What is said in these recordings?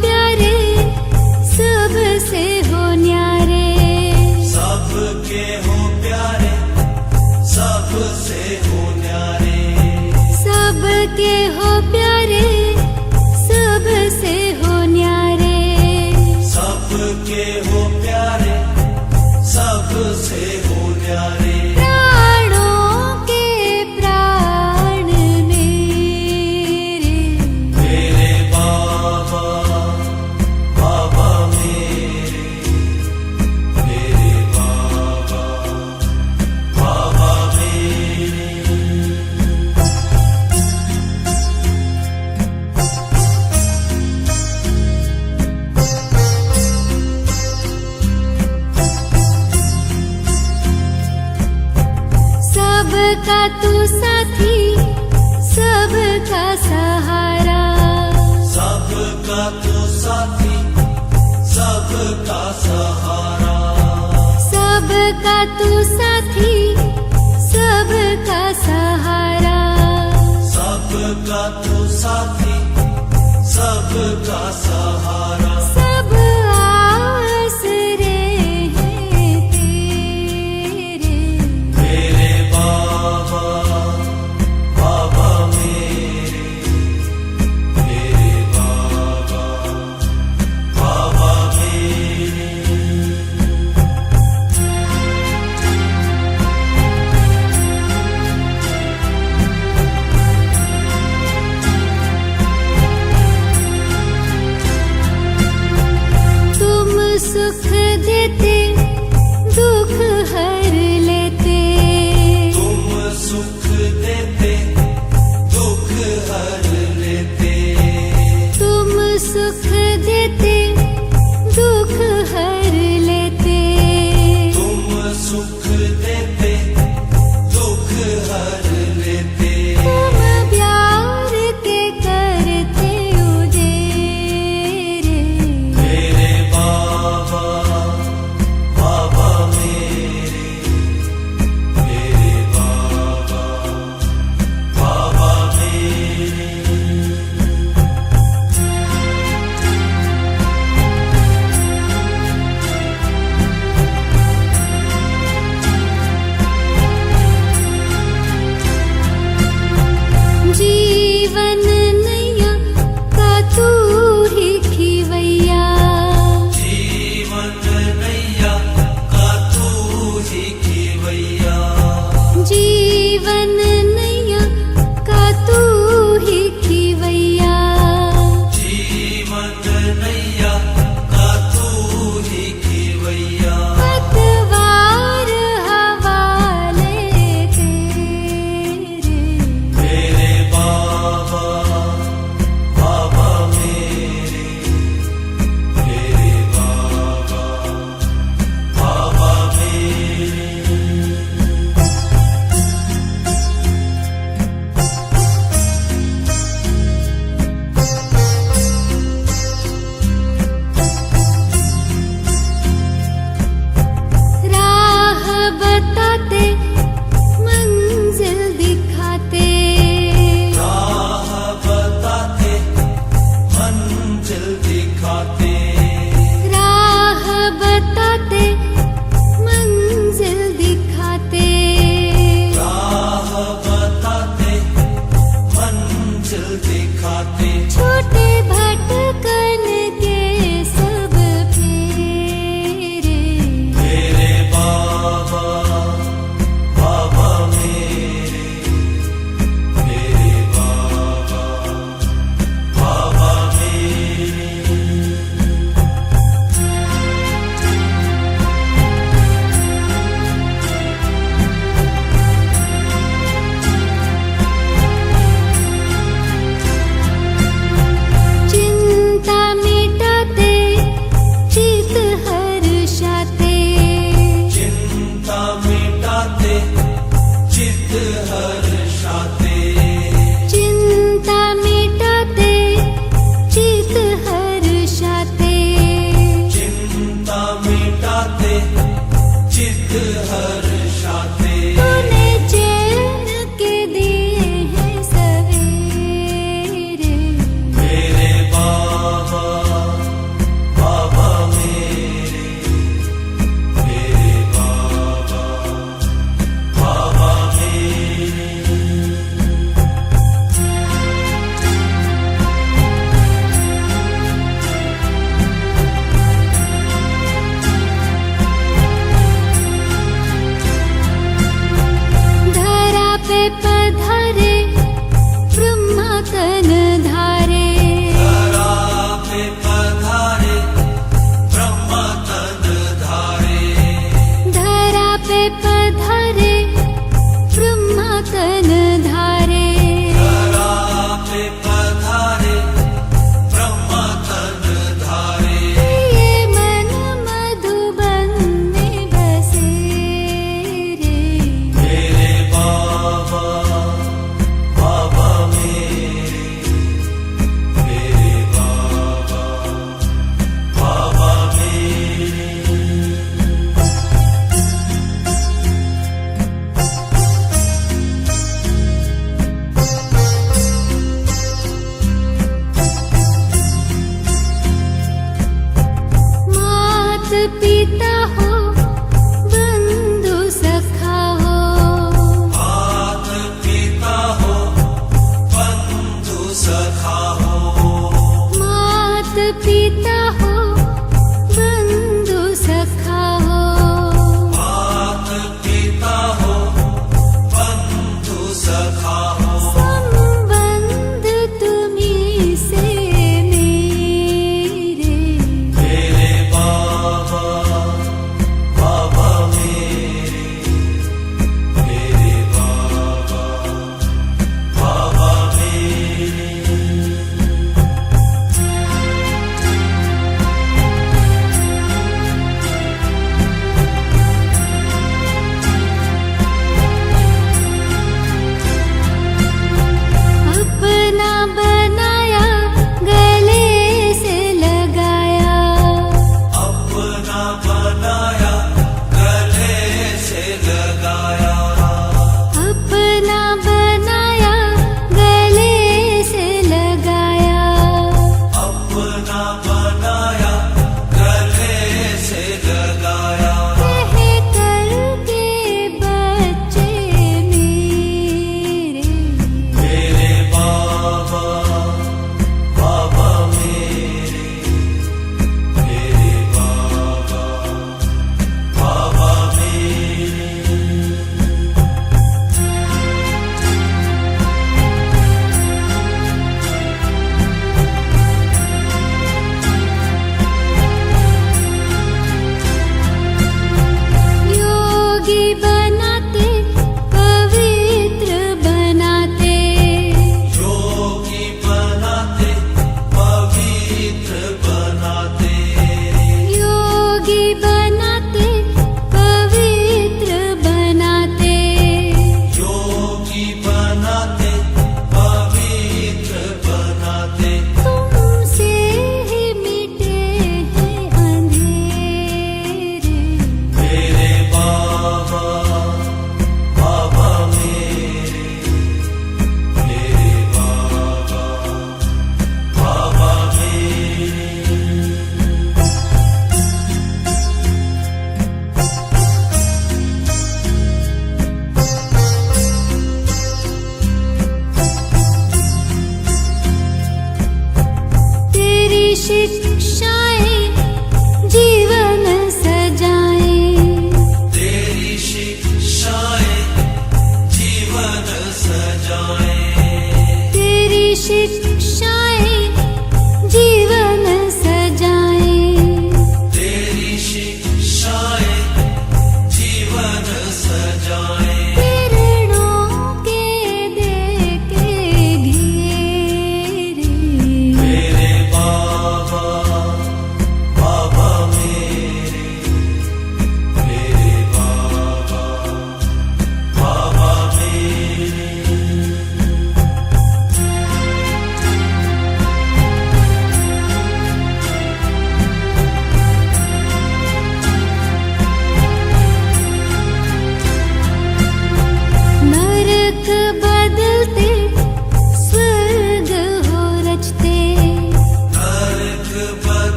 प्यारे सबसे हो न्यारे, सबके हो प्यारे सबसे हो न्यारे, सबके हो प्यारे सबसे हो न्यारे, सबके हो प्यारे सबसे हो न्यारे। प्राणों के प्राण मेरे, मेरे बाबा बाबा मेरे, मेरे बाबा बाबा मेरे। सबका तू साथी सबका सहारा, सबका तो साथी सबका सहारा, सबका तू साथी सबका सहारा, सबका तो साथी सबका सहारा। सब आसरे हैं तेरे, मेरे बाबा बाबा मेरे, मेरे बाबा बाबा मेरे। तुम सुख देते दुख हर लेते, तुम सुख देते दुख हर लेते, तुम सुख देते दुख हर लेते, तुम सुख देते दुख हर लेते। तुम प्यार के करते उजेरे, मेरे बाबा बाबा मेरे, मेरे बाबा बाबा मेरे।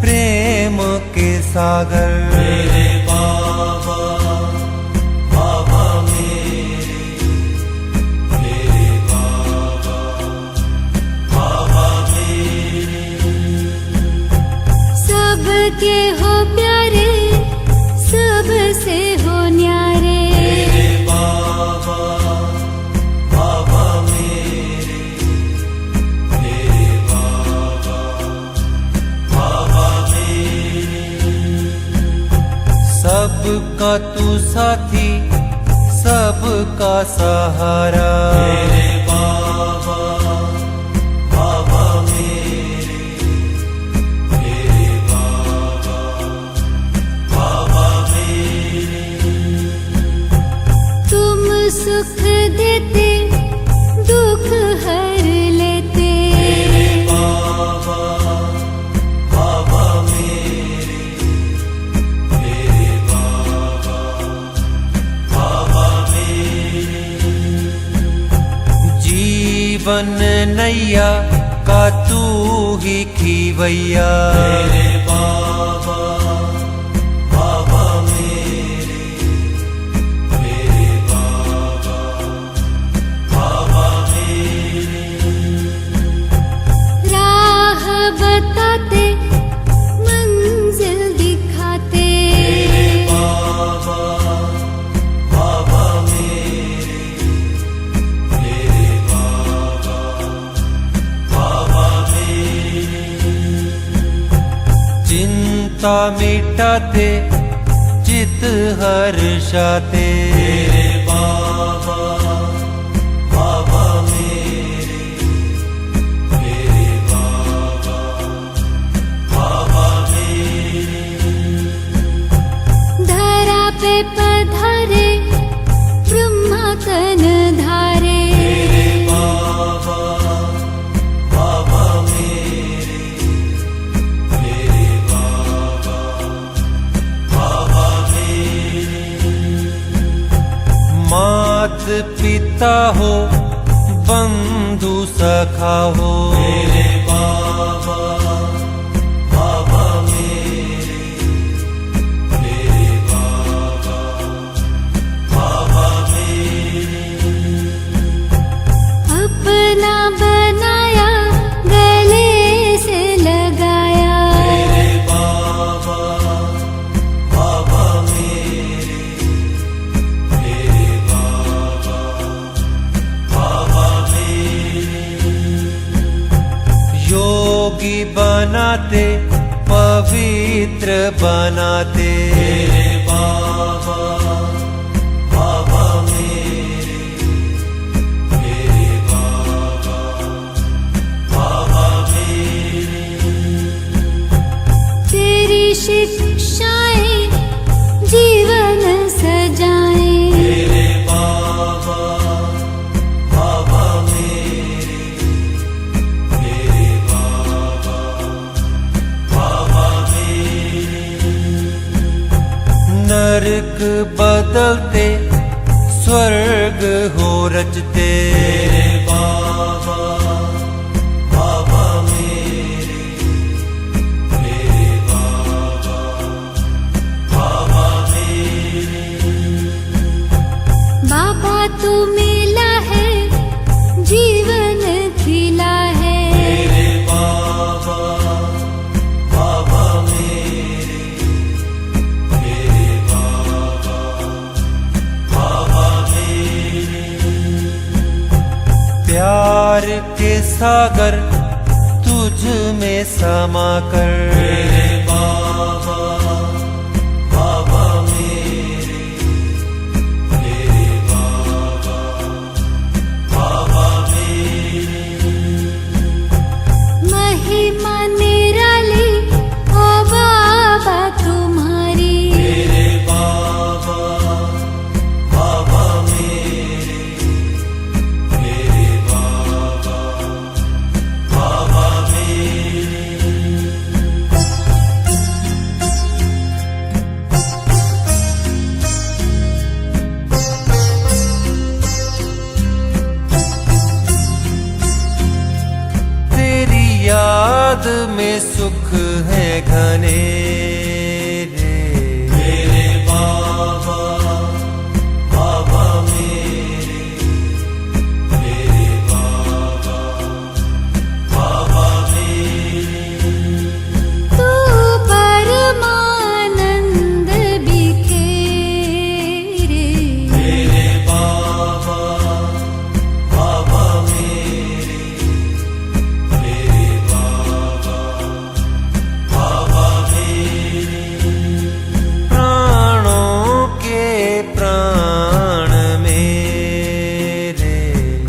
प्रेम के सागर। मेरे बाबा बाबा मेरे बाबा बाबा मेरे। सबके हो प्यारे, सबसे हो न्यारे। मेरे बाबा बाबा मेरे बाबा बाबा मेरे। सबका तू साथी, सबका सहारा। मेरे बाबा बाबा मेरे बाबा बाबा मेरे। तुम सुख देते, दुख हर लेते। मेरे बाबा बाबा मेरे बाबा बाबा मेरे। जीवन नैया का तू ही खीवैया। मेरे बाबा बाबा मेरे बाबा बाबा मेरे। राह बताते, मंजिल दिखाते। मेरे बाबा बाबा मेरे बाबा बाबा मेरे। चिंता मिटाते, चित हर्षाते। मेरे बाबा बाबा मेरे बाबा बाबा मेरे। धरा पे पधारे, ब्रह्मा तन धारे। मेरे बाबा बाबा मेरे बाबा बाबा मेरे। मात पिता हो, बंधु सखा हो। मेरे बाबा बाबा मेरे बाबा बाबा मेरे। अपना बनाया, गले से लगाया। मेरे बाबा बाबा मेरे बाबा बाबा मेरे। योगी बनाते, पवित्र बनाते। मेरे बाबा बाबा मेरे बाबा बाबा मेरे। तेरी शिक्षाएं जीवन सजाएं। मेरे बाबा बाबा मेरे बाबा बाबा मेरे। नरक बदलते, स्वर्ग हो रचते। मेरे बाबा बाबा मेरे बाबा बाबा मेरे। बाबा तू मिला है, जीवन खिला है। मेरे बाबा बाबा मेरे बाबा बाबा मेरे। प्यार के सागर तुझ में समा कर। मेरे बाबा बाबा मेरे बाबा बाबा मेरे। महिमा निराली ओ बाबा तुम्हारी। मेरे बाबा बाबा मेरे बाबा बाबा मेरे। याद में सुख है घन। बने रे। मेरे बाबा बाबा मेरे, मेरे बाबा बाबा मेरे। तू परमानंद बिखेरे। मेरे बाबा बाबा मेरे, मेरे बाबा बाबा मेरे। प्राणों के प्राण मेरे।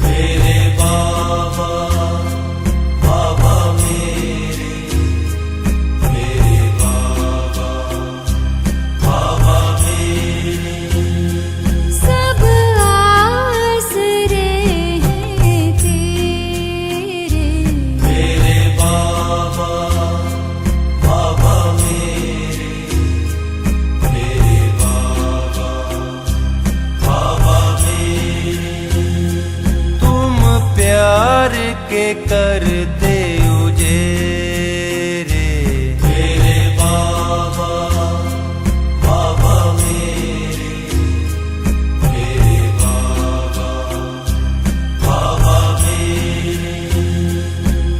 मेरे बाबा बाबा मेरे, मेरे बाबा बाबा मेरे। सब आसरे हैं तेरे। मेरे बाबा बाबा मेरे, मेरे बाबा बाबा मेरे। तुम प्यार के करते उजेरे। मेरे बाबा बाबा मेरे, मेरे बाबा बाबा मेरे।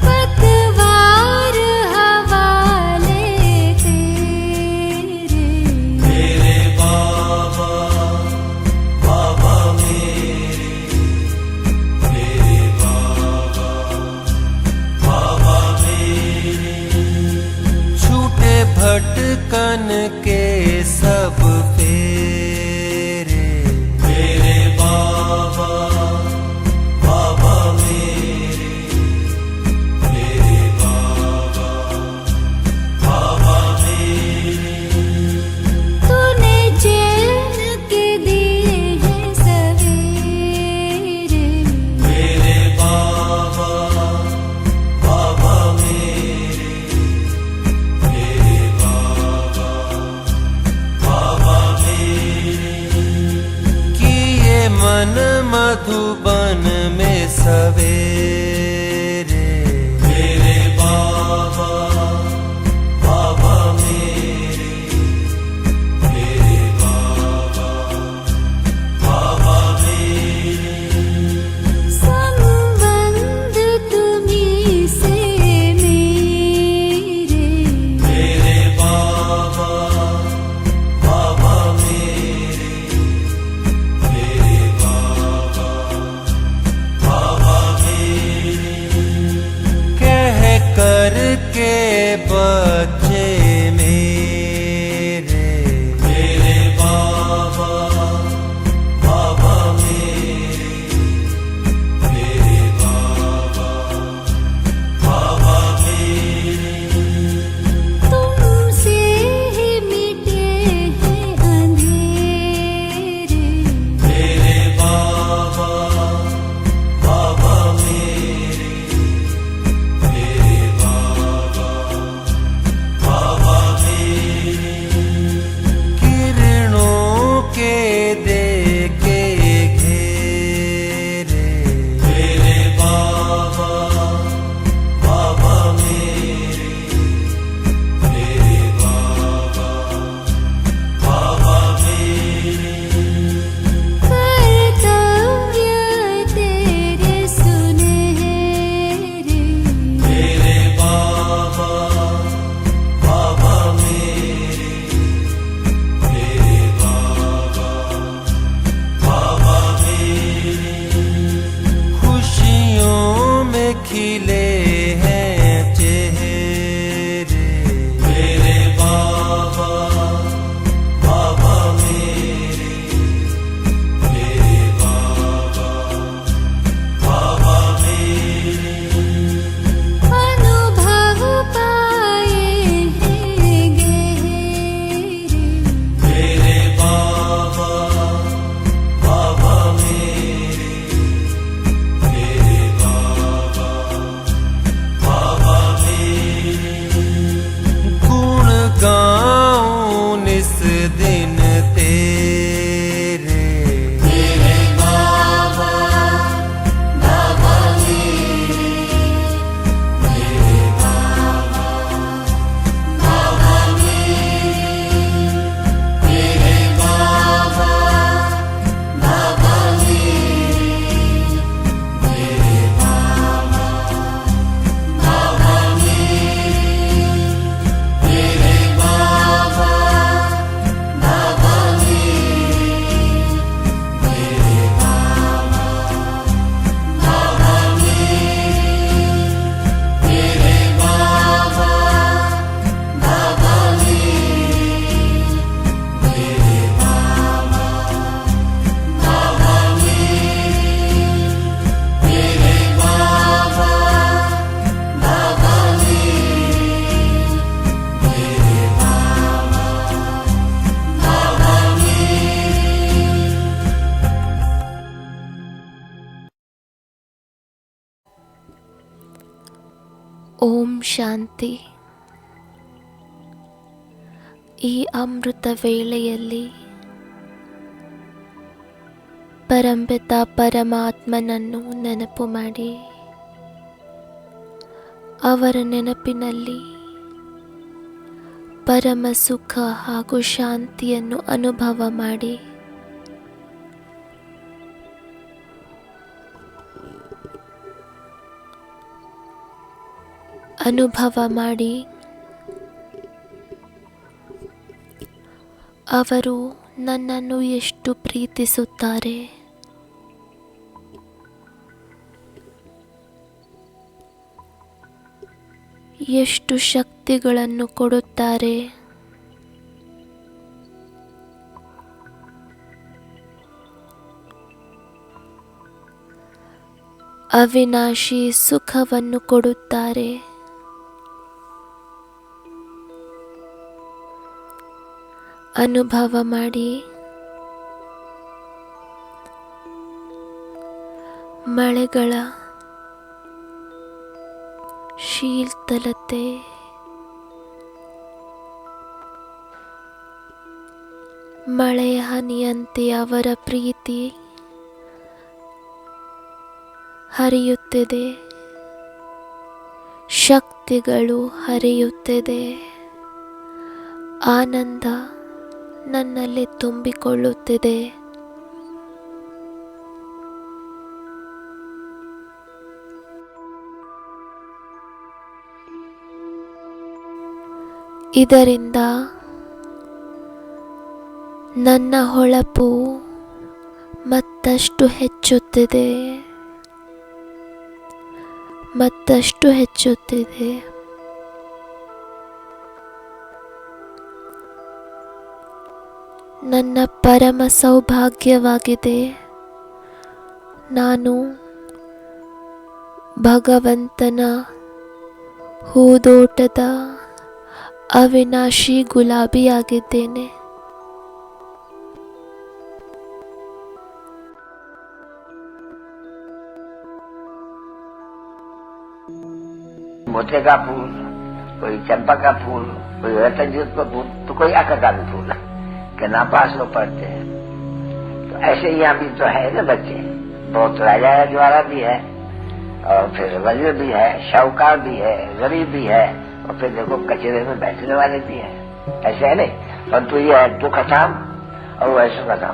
पतवार हवाले तेरे। मेरे बाबा बाबा मेरे, मेरे बाबा बाबा मेरे। छूटे भटकन के सब फेरे। मेरे बाबा बाबा मेरे, मेरे बाबा बाबा मेरे। तूने चैन के दिए हैं सवेरे। मेरे बाबा बाबा मेरे, मेरे बाबा बाबा मेरे। किए मन मधुबन में सवेरे। मेरे बाबा बाबा मेरे, मेरे बाबा बाबा मेरे। संबंध तुम्हीं से मेरे। मेरे बाबा बाबा मेरे, मेरे बाबा बाबा मेरे। ಓಂ ಶಾಂತಿ. ಈ ಅಮೃತ ವೇಳೆಯಲ್ಲಿ ಪರಂಪಿತ ಪರಮಾತ್ಮನನ್ನು ನೆನಪು ಮಾಡಿ ಅವರ ನೆನಪಿನಲ್ಲಿ ಪರಮ ಸುಖ ಹಾಗೂ ಶಾಂತಿಯನ್ನು ಅನುಭವ ಮಾಡಿ. ಅನುಭವ ಮಾಡಿ ಅವರು ನನ್ನನ್ನು ಎಷ್ಟು ಪ್ರೀತಿಸುತ್ತಾರೆ, ಎಷ್ಟು ಶಕ್ತಿಗಳನ್ನು ಕೊಡುತ್ತಾರೆ, ಅವಿನಾಶಿ ಸುಖವನ್ನು ಕೊಡುತ್ತಾರೆ. ಅನುಭವ ಮಾಡಿ ಮಳೆಗಳ ಶೀತಲತೆ, ಮಳೆಯ ಹನಿಯಂತೆ ಅವರ ಪ್ರೀತಿ ಹರಿಯುತ್ತಿದೆ, ಶಕ್ತಿಗಳು ಹರಿಯುತ್ತಿದೆ, ಆನಂದ ನನ್ನಲ್ಲಿ ತುಂಬಿಕೊಳ್ಳುತ್ತಿದೆ. ಇದರಿಂದ ನನ್ನ ಹೊಳಪು ಮತ್ತಷ್ಟು ಹೆಚ್ಚುತ್ತಿದೆ, ಮತ್ತಷ್ಟು ಹೆಚ್ಚುತ್ತಿದೆ. ನನ್ನ ಪರಮ ಸೌಭಾಗ್ಯವಾಗಿದೆ. ನಾನು ಭಗವಂತನ ಹೂದೋಟದ ಅವಿನಾಶಿ ಗುಲಾಬಿಯಾಗಿದ್ದೇನೆ. मोते का फूल, कोई चंपा का फूल, कोई रतनजूत का फूल, तो कोई आका का भी फूल के नाम पास लोग पढ़ते हैं. तो ऐसे यहाँ भी तो है ना बच्चे, बहुत राजा द्वारा भी है, और फिर वजीर भी है, शाहूकार भी है, गरीब भी है, और फिर देखो कचरे में बैठने वाले भी है. ऐसे है नहीं, परंतु ये है दुख खत्म और वैसो खत्म.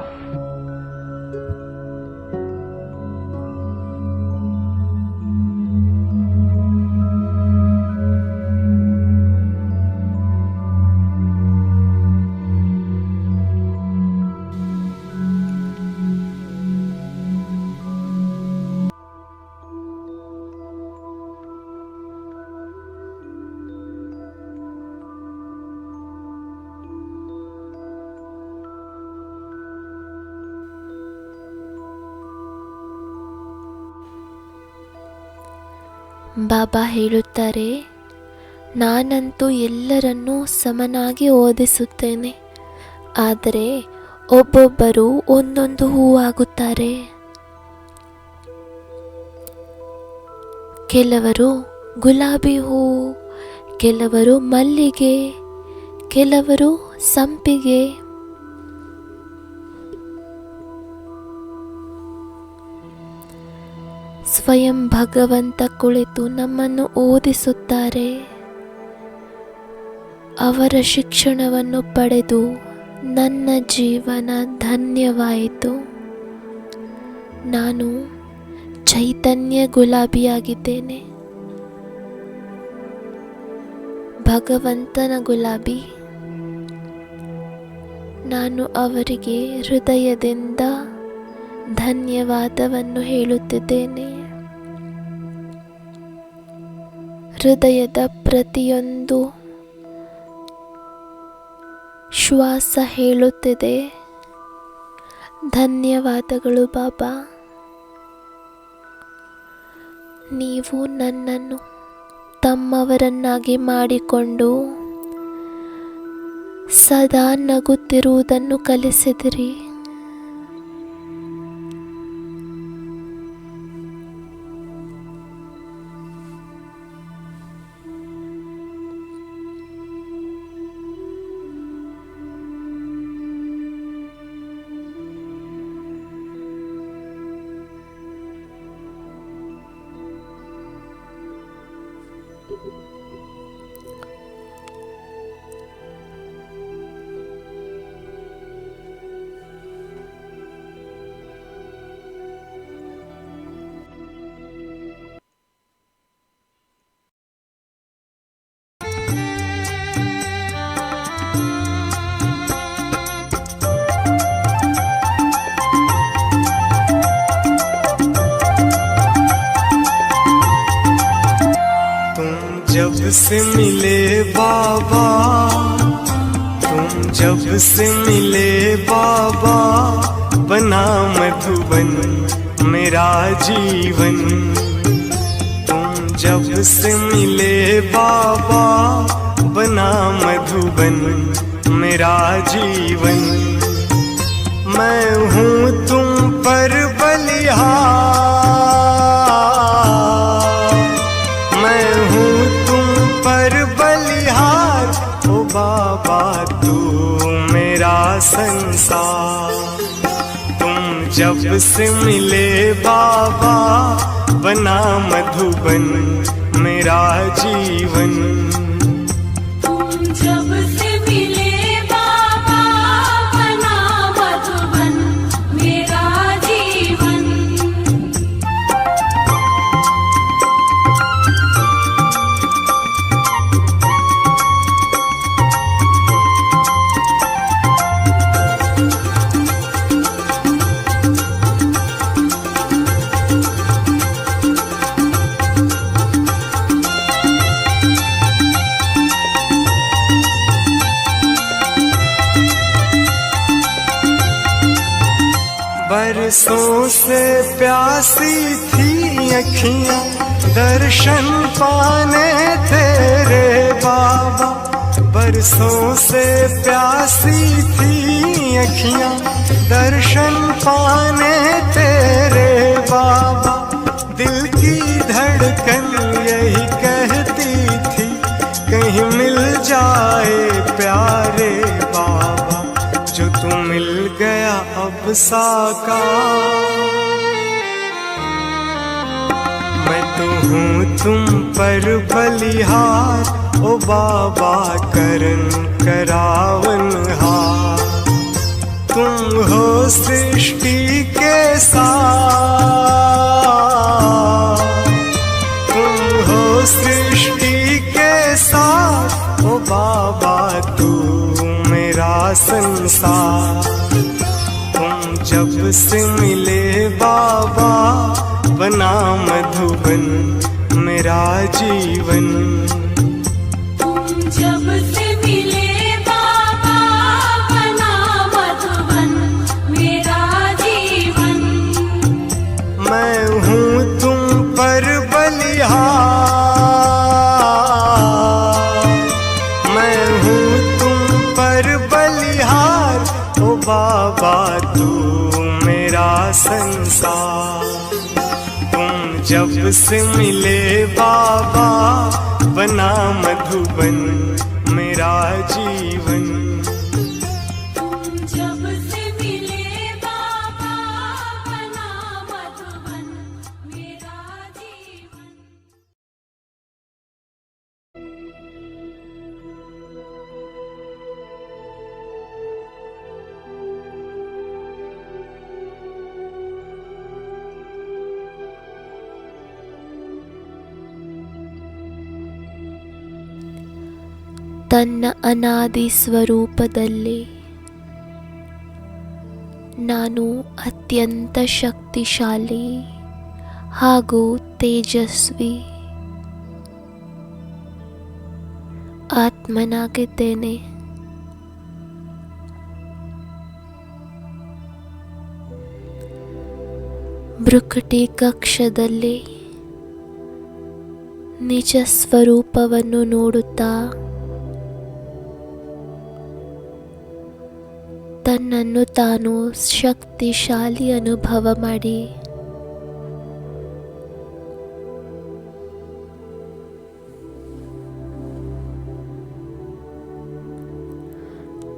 ಬಾಬಾ ಹೇಳುತ್ತಾರೆ, ನಾನಂತೂ ಎಲ್ಲರನ್ನೂ ಸಮನಾಗಿ ಓದಿಸುತ್ತೇನೆ, ಆದರೆ ಒಬ್ಬೊಬ್ಬರು ಒಂದೊಂದು ಹೂವಾಗುತ್ತಾರೆ. ಕೆಲವರು ಗುಲಾಬಿ ಹೂ, ಕೆಲವರು ಮಲ್ಲಿಗೆ, ಕೆಲವರು ಸಂಪಿಗೆ. ಸ್ವಯಂ ಭಗವಂತ ಕುಳಿತು ನಮ್ಮನ್ನು ಓದಿಸುತ್ತಾರೆ. ಅವರ ಶಿಕ್ಷಣವನ್ನು ಪಡೆದು ನನ್ನ ಜೀವನ ಧನ್ಯವಾಯಿತು. ನಾನು ಚೈತನ್ಯ ಗುಲಾಬಿಯಾಗಿದ್ದೇನೆ, ಭಗವಂತನ ಗುಲಾಬಿ. ನಾನು ಅವರಿಗೆ ಹೃದಯದಿಂದ ಧನ್ಯವಾದವನ್ನು ಹೇಳುತ್ತಿದ್ದೇನೆ. ಹೃದಯದ ಪ್ರತಿಯೊಂದು ಶ್ವಾಸ ಹೇಳುತ್ತಿದೆ, ಧನ್ಯವಾದಗಳು ಬಾಬಾ. ನೀವು ನನ್ನನ್ನು ತಮ್ಮವರನ್ನಾಗಿ ಮಾಡಿಕೊಂಡು ಸದಾ ನಗುತ್ತಿರುವುದನ್ನು ಕಲಿಸಿದಿರಿ. से मिले बाबा, तुम जब से मिले बाबा, बना मधुबन मेरा जीवन। तुम जब से मिले बाबा, बना मधुबन मेरा जीवन। मैं हूँ तुम पर बलिहार, मैं हूँ तुम पर बलिहार, ओ बाबा तू मेरा संसार। तुम जब से मिले बाबा, बना मधुबन मेरा जीवन। तुम जब से मिले बाबा, बना मधुबन मेरा जीवन। बरसों से प्यासी थी अखियां, दर्शन पाने तेरे बाबा। बरसों से प्यासी थी अखियां, दर्शन पाने तेरे बाबा। दिल की धड़कन यही कहती थी, कहीं मिल जाए प्यारे बाबा। जो तू मिल गया अब साकार, मैं तो हूँ तुम पर बलिहार, ओ बाबा करन करावनहार। तुम हो सृष्टि के साथ, तुम हो सृष्टि के साथ, ओ बाबा तू मेरा संसार। तुम जब से मिले बाबा, बना मधुबन मेरा जीवन। तुम जब से मिले बाबा, बना मधुबन मेरा जीवन। मैं हूँ तुम पर बलिहार, मैं हूँ तुम पर बलिहार, ओ बाबा तू मेरा संसार। तुम जब से मिले बाबा, बना मधुबन मेरा जीवन। तुम जब से मिले बाबा, बना मधुबन मेरा जीवन। ತನ್ನ ಅನಾದಿ ಸ್ವರೂಪದಲ್ಲಿ ನಾನು ಅತ್ಯಂತ ಶಕ್ತಿಶಾಲಿ ಹಾಗೂ ತೇಜಸ್ವಿ ಆತ್ಮನಾಗಿದ್ದೇನೆ. ಭ್ರುಕುಟಿ ಕಕ್ಷದಲ್ಲಿ ನಿಜ ಸ್ವರೂಪವನ್ನು ನೋಡುತ್ತಾ ತನ್ನನ್ನು ತಾನು ಶಕ್ತಿಶಾಲಿ ಅನುಭವ ಮಾಡಿ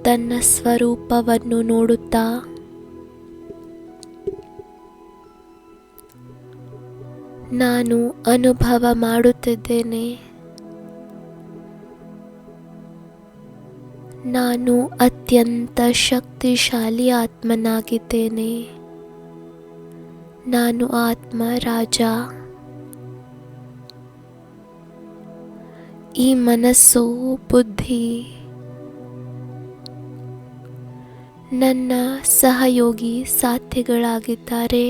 ತನ್ನ ಸ್ವರೂಪವನ್ನು ನೋಡುತ್ತಾ ನಾನು ಅನುಭವ ಮಾಡುತ್ತಿದ್ದೇನೆ. ನಾನು ಅತ್ಯಂತ ಶಕ್ತಿಶಾಲಿ ಆತ್ಮನಾಗಿದ್ದೇನೆ. ನಾನು ಆತ್ಮ ರಾಜ. ಈ ಮನಸ್ಸು ಬುದ್ಧಿ ನನ್ನ ಸಹಯೋಗಿ ಸಾಥಿಗಳಾಗಿದ್ದಾರೆ.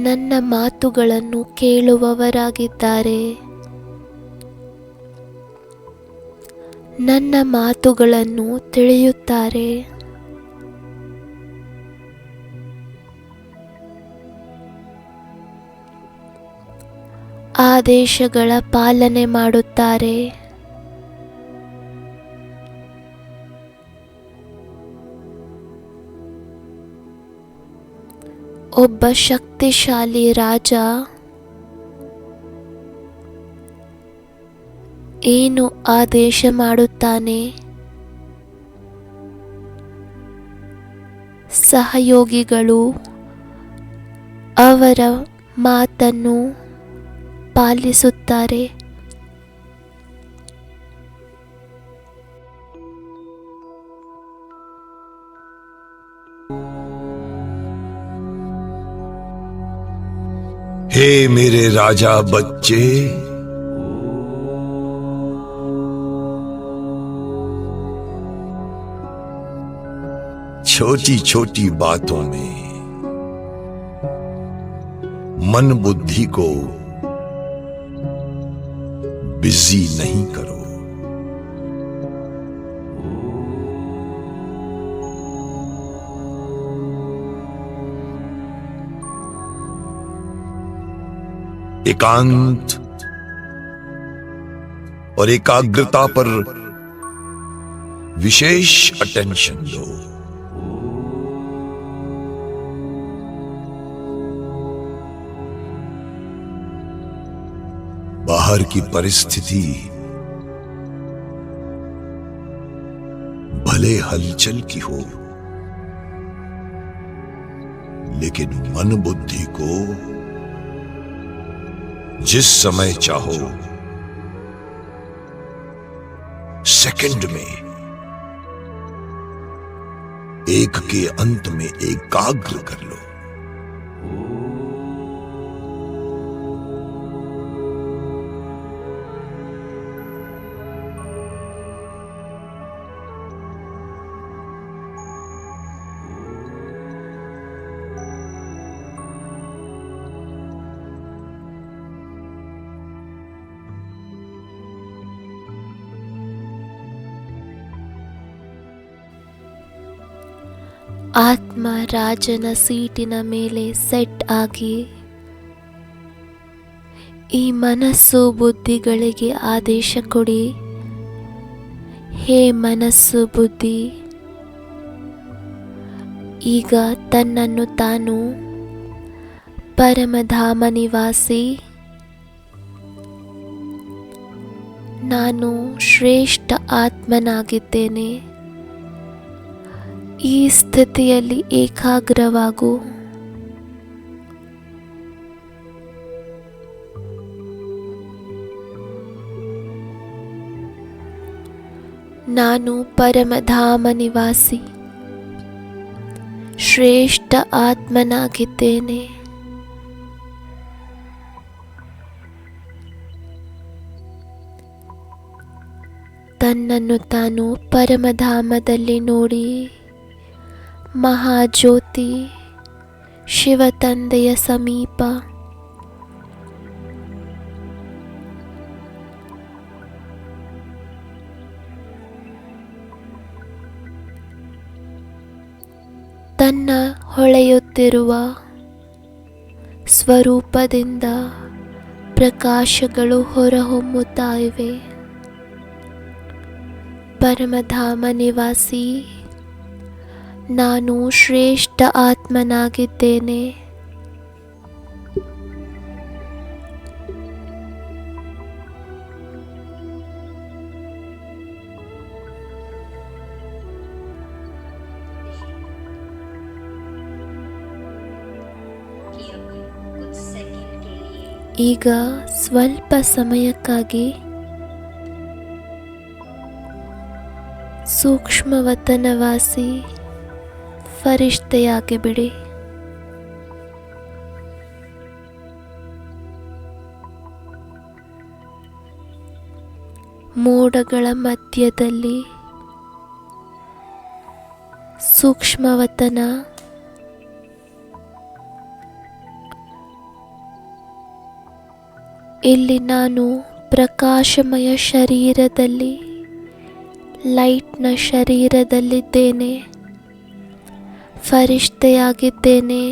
ನನ್ನ ಮಾತುಗಳನ್ನು ಕೇಳುವವರಾಗಿದ್ದಾರೆ. ನನ್ನ ಮಾತುಗಳನ್ನು ತಿಳಿಯುತ್ತಾರೆ. ಆದೇಶಗಳ ಪಾಲನೆ ಮಾಡುತ್ತಾರೆ. ಒಬ್ಬ ಶಕ್ತಿಶಾಲಿ ರಾಜ ಏನು ಆದೇಶ ಮಾಡುತ್ತಾನೆ, ಸಹಯೋಗಿಗಳು ಅವರ ಮಾತನ್ನು ಪಾಲಿಸುತ್ತಾರೆ. हे मेरे राजा बच्चे, छोटी छोटी बातों में मन बुद्धि को बिजी नहीं करो। एकांत और एकाग्रता पर विशेष अटेंशन दो। बाहर की परिस्थिति भले हलचल की हो, लेकिन मन बुद्धि को जिस समय चाहो सेकंड में एक के अंत में एकाग्र कर लो। ಆತ್ಮ ರಾಜನ ಸೀಟಿನ ಮೇಲೆ ಸೆಟ್ ಆಗಿ ಈ ಮನಸ್ಸು ಬುದ್ಧಿಗಳಿಗೆ ಆದೇಶ ಕೊಡಿ. ಹೇ ಮನಸ್ಸು ಬುದ್ಧಿ, ಈಗ ತನ್ನನ್ನು ತಾನು ಪರಮಧಾಮ ನಿವಾಸಿ, ನಾನು ಶ್ರೇಷ್ಠ ಆತ್ಮನಾಗಿದ್ದೇನೆ, ಈ ಸ್ಥಿತಿಯಲ್ಲಿ ಏಕಾಗ್ರವಾಗು. ನಾನು ಪರಮಧಾಮ ನಿವಾಸಿ, ಶ್ರೇಷ್ಠ ಆತ್ಮನಾಗಿದ್ದೇನೆ. ತನ್ನನ್ನು ತಾನು ಪರಮಧಾಮದಲ್ಲಿ ನೋಡಿ ಮಹಾಜ್ಯೋತಿ ಶಿವ ತಂದೆಯ ಸಮೀಪ ತನ್ನ ಹೊಳೆಯುತ್ತಿರುವ ಸ್ವರೂಪದಿಂದ ಪ್ರಕಾಶಗಳು ಹೊರಹೊಮ್ಮುತ್ತಾ ಇವೆ. ಪರಮಧಾಮ ನಿವಾಸಿ, ನಾನು ಶ್ರೇಷ್ಠ ಆತ್ಮನಾಗಿದ್ದೇನೆ. ಈಗ ಸ್ವಲ್ಪ ಸಮಯಕ್ಕಾಗಿ ಸೂಕ್ಷ್ಮವತನವಾಸಿ ಫರಿಷ್ಠೆಯಾಗಿ ಬಿಡಿ. ಮೋಡಗಳ ಮಧ್ಯದಲ್ಲಿ ಸೂಕ್ಷ್ಮವತನ ಇಲ್ಲಿ ನಾನು ಪ್ರಕಾಶಮಯ ಶರೀರದಲ್ಲಿ, ಲೈಟ್ನ ಶರೀರದಲ್ಲಿದ್ದೇನೆ, ಫರಿಷ್ಠೆಯಾಗಿದ್ದೇನೆ.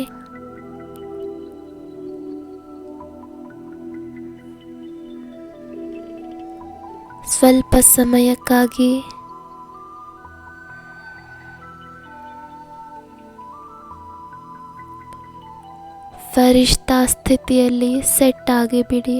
ಸ್ವಲ್ಪ ಸಮಯಕ್ಕಾಗಿ ಫರಿಷ್ಠಾ ಸ್ಥಿತಿಯಲ್ಲಿ ಸೆಟ್ ಆಗಿಬಿಡಿ.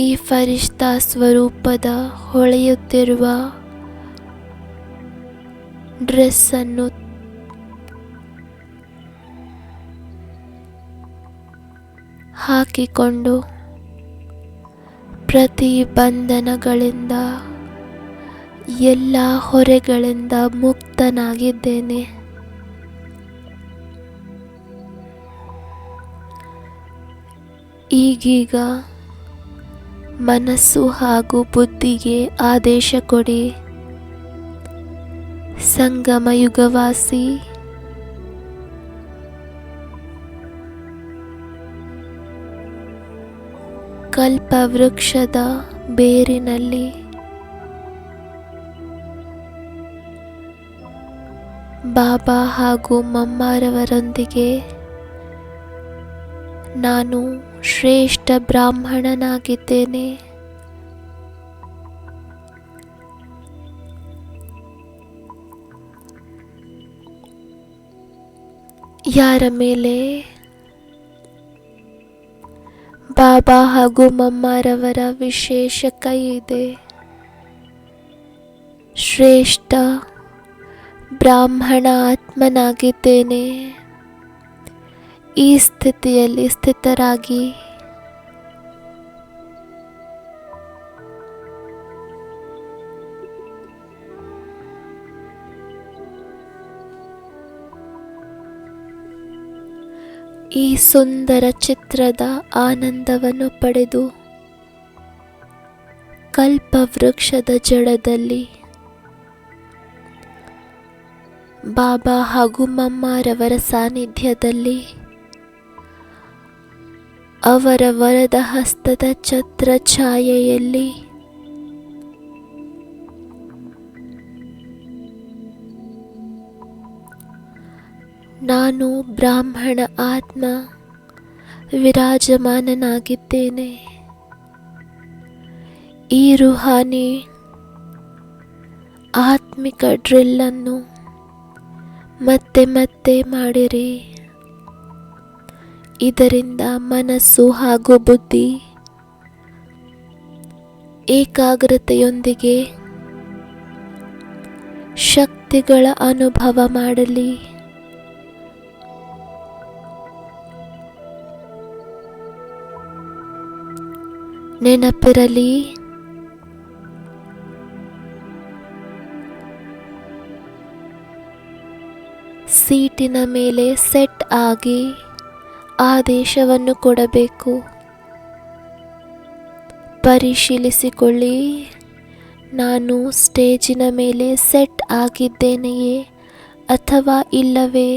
ಈ ಫರಿಷ್ಠಾ ಸ್ವರೂಪದ ಹೊಳೆಯುತ್ತಿರುವ ಡ್ರೆಸ್ಸನ್ನು ಹಾಕಿಕೊಂಡು ಪ್ರತಿ ಬಂಧನಗಳಿಂದ, ಎಲ್ಲ ಹೊರೆಗಳಿಂದ ಮುಕ್ತನಾಗಿದ್ದೇನೆ. ಈಗೀಗ ಮನಸ್ಸು ಹಾಗೂ ಬುದ್ಧಿಗೆ ಆದೇಶ ಕೊಡಿ. ಸಂಗಮ ಯುಗವಾಸಿ, ಕಲ್ಪವೃಕ್ಷದ ಬೇರಿನಲ್ಲಿ ಬಾಬಾ ಹಾಗೂ ಮಮ್ಮಾರವರೊಂದಿಗೆ ನಾನು ಶ್ರೇಷ್ಠ ಬ್ರಾಹ್ಮಣನಾಗಿದ್ದೇನೆ. ಯಾರ ಮೇಲೆ ಬಾಬಾ ಹಾಗೂ ಮಮ್ಮಾರವರ ವಿಶೇಷ ಕೈ ಇದೆ, ಶ್ರೇಷ್ಠ ಬ್ರಾಹ್ಮಣ ಆತ್ಮನಾಗಿದ್ದೇನೆ. ಈ ಸ್ಥಿತಿಯಲ್ಲಿ ಸ್ಥಿತರಾಗಿ ಈ ಸುಂದರ ಚಿತ್ರದ ಆನಂದವನ್ನು ಪಡೆದು ಕಲ್ಪವೃಕ್ಷದ ಜಡದಲ್ಲಿ ಬಾಬಾ ಹಾಗೂ ಮಮ್ಮಾರವರ ಸಾನ್ನಿಧ್ಯದಲ್ಲಿ ಅವರ ವರದ ಹಸ್ತದ ಛತ್ರ ಛಾಯೆಯಲ್ಲಿ ನಾನು ಬ್ರಾಹ್ಮಣ ಆತ್ಮ ವಿರಾಜಮಾನನಾಗಿದ್ದೇನೆ. ಈ ರುಹಾನಿ ಆತ್ಮಿಕ ಡ್ರಿಲ್ಲನ್ನು ಮತ್ತೆ ಮತ್ತೆ ಮಾಡಿರಿ. ಇದರಿಂದ ಮನಸ್ಸು ಹಾಗೂ ಬುದ್ಧಿ ಏಕಾಗ್ರತೆಯೊಂದಿಗೆ ಶಕ್ತಿಗಳ ಅನುಭವ ಮಾಡಲಿ. ನೆನಪಿರಲಿ, ಸೀಟಿನ ಮೇಲೆ ಸೆಟ್ ಆಗಿ ಆದೇಶವನ್ನು ಕೊಡಬೇಕು. ಪರಿಶೀಲಿಸಿಕೊಳ್ಳಿ, ನಾನು ಸ್ಟೇಜಿನ ಮೇಲೆ ಸೆಟ್ ಆಗಿದ್ದೇನೆಯೇ ಅಥವಾ ಇಲ್ಲವೇ?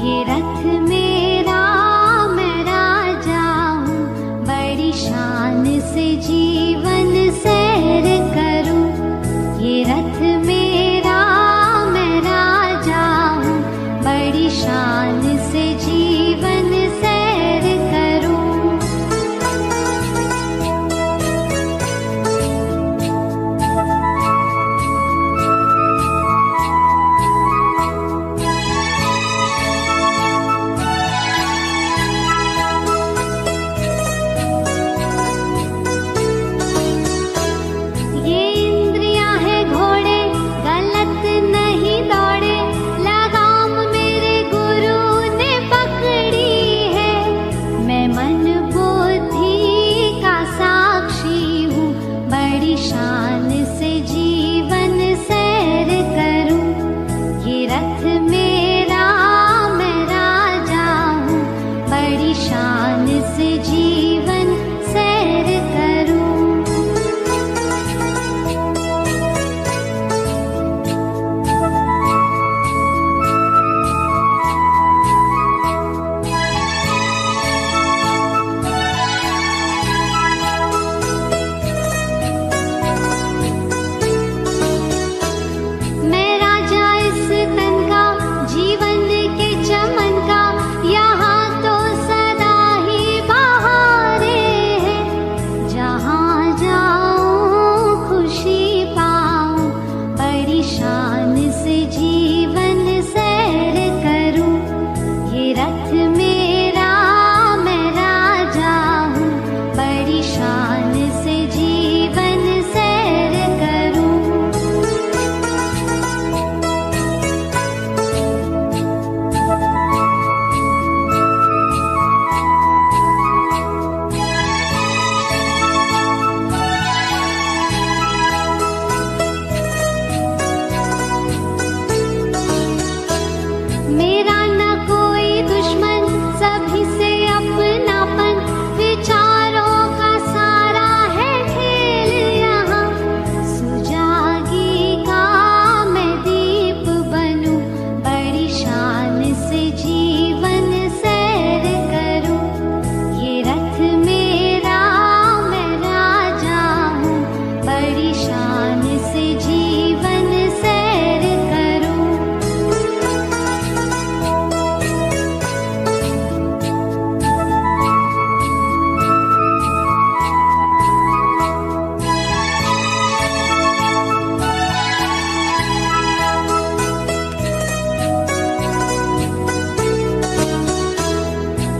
ये रथ मेरा मैं राजा हूँ, बड़ी शान से जीवन सैर करूँ। ये रथ मेरा मैं राजा हूँ, बड़ी शान से जीवन सैर करूँ।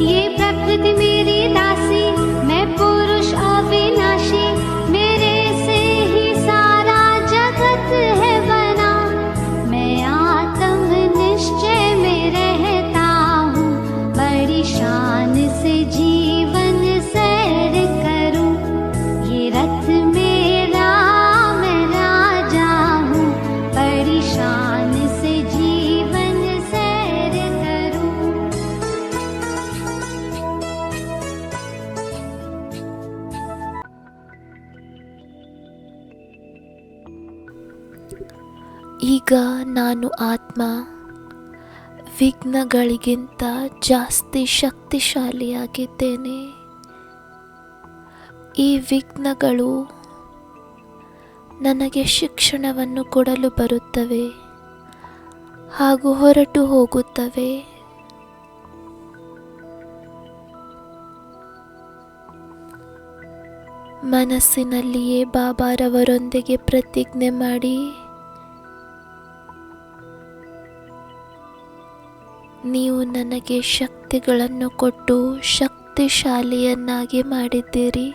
ये प्रकृति मेरी दासी, मैं पुरुष अविनाशी, मेरे से ही सारा जगत है बना। मैं आत्म निश्चय में रहता हूँ, बड़ी शान से जीवन सैर करूँ। ये रथ मेरा, मैं राजा हूँ, बड़ी शान से जीवन सैर करूँ। ಈಗ ನಾನು ಆತ್ಮ ವಿಘ್ನಗಳಿಗಿಂತ ಜಾಸ್ತಿ ಶಕ್ತಿಶಾಲಿಯಾಗಿದ್ದೇನೆ. ಈ ವಿಘ್ನಗಳು ನನಗೆ ಶಿಕ್ಷಣವನ್ನು ಕೊಡಲು ಬರುತ್ತವೆ ಹಾಗೂ ಹೊರಟು ಹೋಗುತ್ತವೆ. ಮನಸ್ಸಿನಲ್ಲಿಯೇ ಬಾಬಾರವರೊಂದಿಗೆ ಪ್ರತಿಜ್ಞೆ ಮಾಡಿ, ನೀವು ನನಗೆ ಶಕ್ತಿಗಳನ್ನು ಕೊಟ್ಟು ಶಕ್ತಿಶಾಲಿಯನ್ನಾಗಿ ಮಾಡಿದ್ದೀರಿ.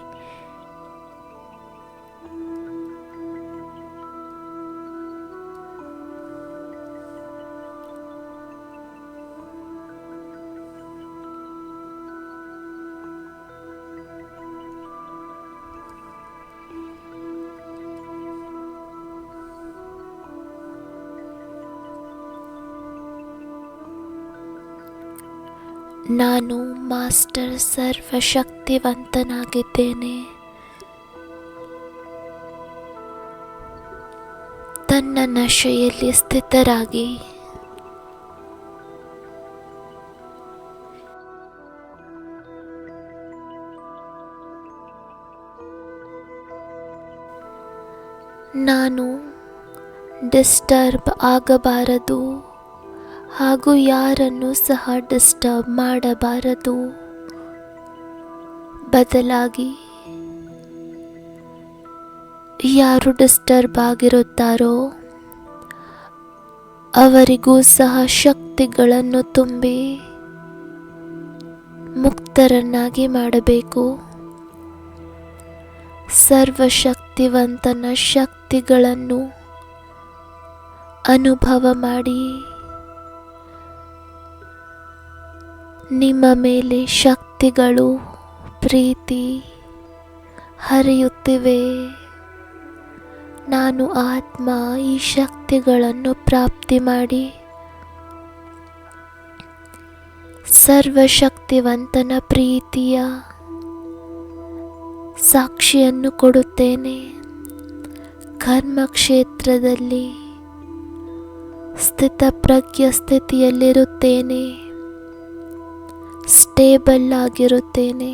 ನಾನು ಮಾಸ್ಟರ್ ಸರ್ವಶಕ್ತಿವಂತನಾಗಿದ್ದೇನೆ. ತನ್ನ ನಶೆಯಲ್ಲಿ ಸ್ಥಿತರಾಗಿ ನಾನು ಡಿಸ್ಟರ್ಬ್ ಆಗಬಾರದು ಹಾಗೂ ಯಾರನ್ನು ಸಹ ಡಿಸ್ಟರ್ಬ್ ಮಾಡಬಾರದು. ಬದಲಾಗಿ ಯಾರು ಡಿಸ್ಟರ್ಬ್ ಆಗಿರುತ್ತಾರೋ ಅವರಿಗೂ ಸಹ ಶಕ್ತಿಗಳನ್ನು ತುಂಬಿ ಮುಕ್ತರನ್ನಾಗಿ ಮಾಡಬೇಕು. ಸರ್ವಶಕ್ತಿವಂತನ ಶಕ್ತಿಗಳನ್ನು ಅನುಭವ ಮಾಡಿ ನಿಮ್ಮ ಮೇಲೆ ಶಕ್ತಿಗಳು, ಪ್ರೀತಿ ಹರಿಯುತ್ತಿವೆ. ನಾನು ಆತ್ಮ ಈ ಶಕ್ತಿಗಳನ್ನು ಪ್ರಾಪ್ತಿ ಮಾಡಿ ಸರ್ವಶಕ್ತಿವಂತನ ಪ್ರೀತಿಯ ಸಾಕ್ಷಿಯನ್ನು ಕೊಡುತ್ತೇನೆ. ಕರ್ಮಕ್ಷೇತ್ರದಲ್ಲಿ ಸ್ಥಿತಪ್ರಜ್ಞ ಸ್ಥಿತಿಯಲ್ಲಿರುತ್ತೇನೆ, ಸ್ಟೇಬಲ್ ಆಗಿರುತ್ತೇನೆ.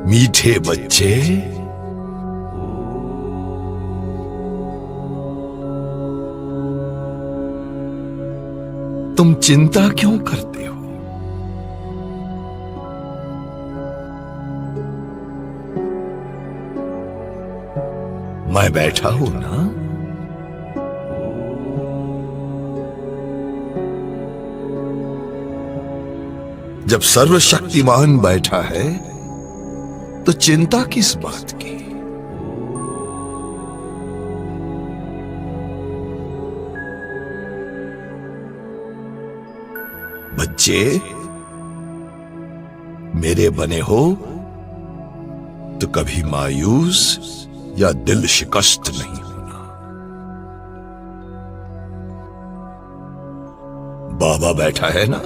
मीठे बच्चे, तुम चिंता क्यों करते हो? मैं बैठा हूं ना। जब सर्वशक्तिमान बैठा है तो चिंता किस बात की? बच्चे, मेरे बने हो तो कभी मायूस या दिल शिकस्त नहीं होना। बाबा बैठा है ना।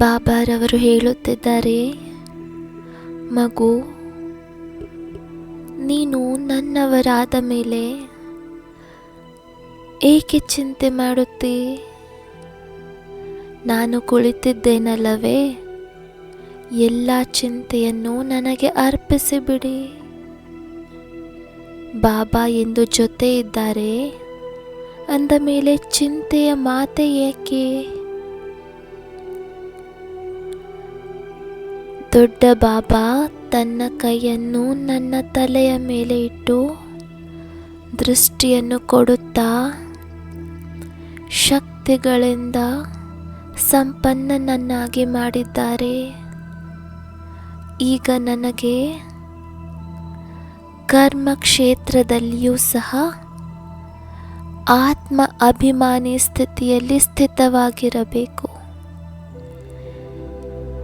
ಬಾಬಾರವರು ಹೇಳುತ್ತಿದ್ದಾರೆ, ಮಗು, ನೀನು ನನ್ನವರಾದ ಮೇಲೆ ಏಕೆ ಚಿಂತೆ ಮಾಡುತ್ತೀ? ನಾನು ಕುಳಿತಿದ್ದೇನಲ್ಲವೇ? ಎಲ್ಲ ಚಿಂತೆಯನ್ನು ನನಗೆ ಅರ್ಪಿಸಿಬಿಡಿ. ಬಾಬಾ ಎಂದು ಜೊತೆ ಇದ್ದಾರೆ ಅಂದ ಮೇಲೆ ಚಿಂತೆಯ ಮಾತೆ ಏಕೆ? ದೊಡ್ಡ ಬಾಬಾ ತನ್ನ ಕೈಯನ್ನು ನನ್ನ ತಲೆಯ ಮೇಲೆ ಇಟ್ಟು ದೃಷ್ಟಿಯನ್ನು ಕೊಡುತ್ತಾ ಶಕ್ತಿಗಳಿಂದ ಸಂಪನ್ನನನ್ನಾಗಿ ಮಾಡಿದ್ದಾರೆ. ಈಗ ನನಗೆ ಕರ್ಮ ಕ್ಷೇತ್ರದಲ್ಲಿಯೂ ಸಹ ಆತ್ಮ ಅಭಿಮಾನಿ ಸ್ಥಿತಿಯಲ್ಲಿ ಸ್ಥಿತವಾಗಿರಬೇಕು.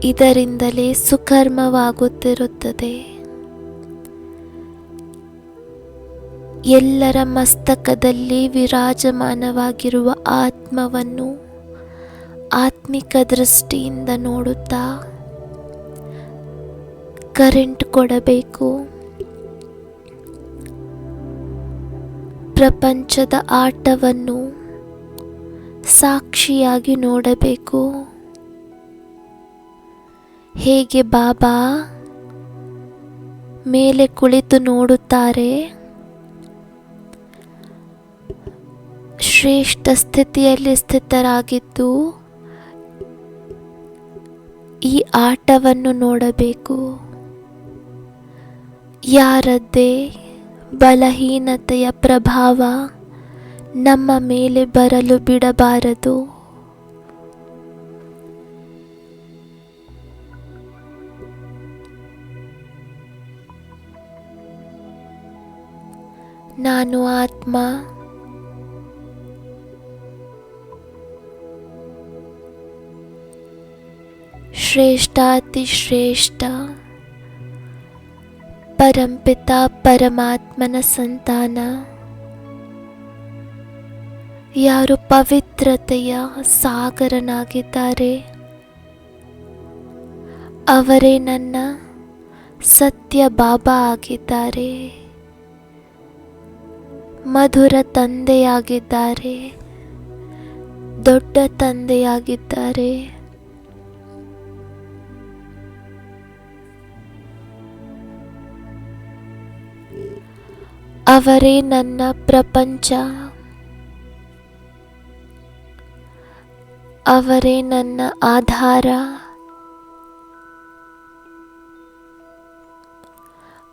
ಇದರಿಂದಲೇ ಸುಕರ್ಮವಾಗುತ್ತಿರುತ್ತದೆ. ಎಲ್ಲರ ಮಸ್ತಕದಲ್ಲಿ ವಿರಾಜಮಾನವಾಗಿರುವ ಆತ್ಮವನ್ನು ಆತ್ಮಿಕ ದೃಷ್ಟಿಯಿಂದ ನೋಡುತ್ತಾ ಕರೆಂಟ್ ಕೊಡಬೇಕು. ಪ್ರಪಂಚದ ಆಟವನ್ನು ಸಾಕ್ಷಿಯಾಗಿ ನೋಡಬೇಕು. ಹೇಗೆ ಬಾಬಾ ಮೇಲೆ ಕುಳಿತು ನೋಡುತ್ತಾರೆ, ಶ್ರೇಷ್ಠ ಸ್ಥಿತಿಯಲ್ಲಿ ಸ್ಥಿತರಾಗಿದ್ದು ಈ ಆಟವನ್ನು ನೋಡಬೇಕು. ಯಾರದ್ದೇ ಬಲಹೀನತೆಯ ಪ್ರಭಾವ ನಮ್ಮ ಮೇಲೆ ಬರಲು ಬಿಡಬಾರದು. ನಾನು ಆತ್ಮ ಶ್ರೇಷ್ಠಾತಿ ಶ್ರೇಷ್ಠ ಪರಂಪಿತ ಪರಮಾತ್ಮನ ಸಂತಾನ. ಯಾರು ಪವಿತ್ರತೆಯ ಸಾಗರನಾಗಿದ್ದಾರೆ ಅವರೇ ನನ್ನ ಸತ್ಯ ಬಾಬಾ ಆಗಿದ್ದಾರೆ. ಮಧುರ ತಂದೆಯಾಗಿದ್ದಾರೆ, ದೊಡ್ಡ ತಂದೆಯಾಗಿದ್ದಾರೆ. ಅವರೇ ನನ್ನ ಪ್ರಪಂಚ, ಅವರೇ ನನ್ನ ಆಧಾರ.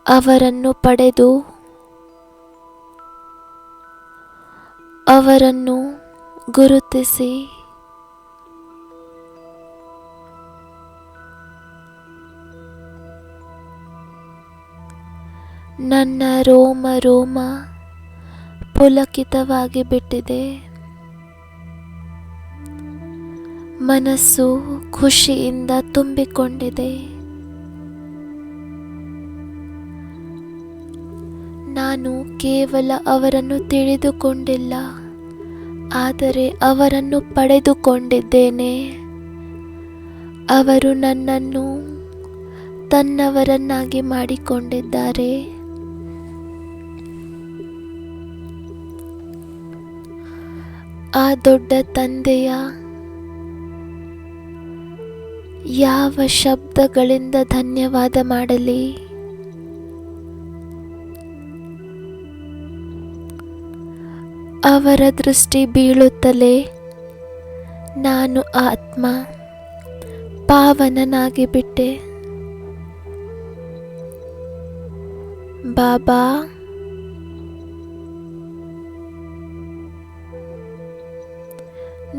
ಅವರನ್ನು ಪಡೆದು ಅವರನ್ನು ಗುರುತಿಸಿ ನನ್ನ ರೋಮ ರೋಮ ಪುಲಕಿತವಾಗಿ ಬಿಟ್ಟಿದೆ. ಮನಸ್ಸು ಖುಷಿಯಿಂದ ತುಂಬಿಕೊಂಡಿದೆ. ನಾನು ಕೇವಲ ಅವರನ್ನು ತಿಳಿದುಕೊಂಡಿಲ್ಲ, ಆದರೆ ಅವರನ್ನು ಪಡೆದುಕೊಂಡಿದ್ದೇನೆ. ಅವರು ನನ್ನನ್ನು ತನ್ನವರನ್ನಾಗಿ ಮಾಡಿಕೊಂಡಿದ್ದಾರೆ. ಆ ದೊಡ್ಡ ತಂದೆಯ ಯಾವ ಶಬ್ದಗಳಿಂದ ಧನ್ಯವಾದ ಮಾಡಲಿ? ಅವರ ದೃಷ್ಟಿ ಬೀಳುತ್ತಲೇ ನಾನು ಆತ್ಮ ಪಾವನನಾಗಿ ಬಿಟ್ಟೆ. ಬಾಬಾ,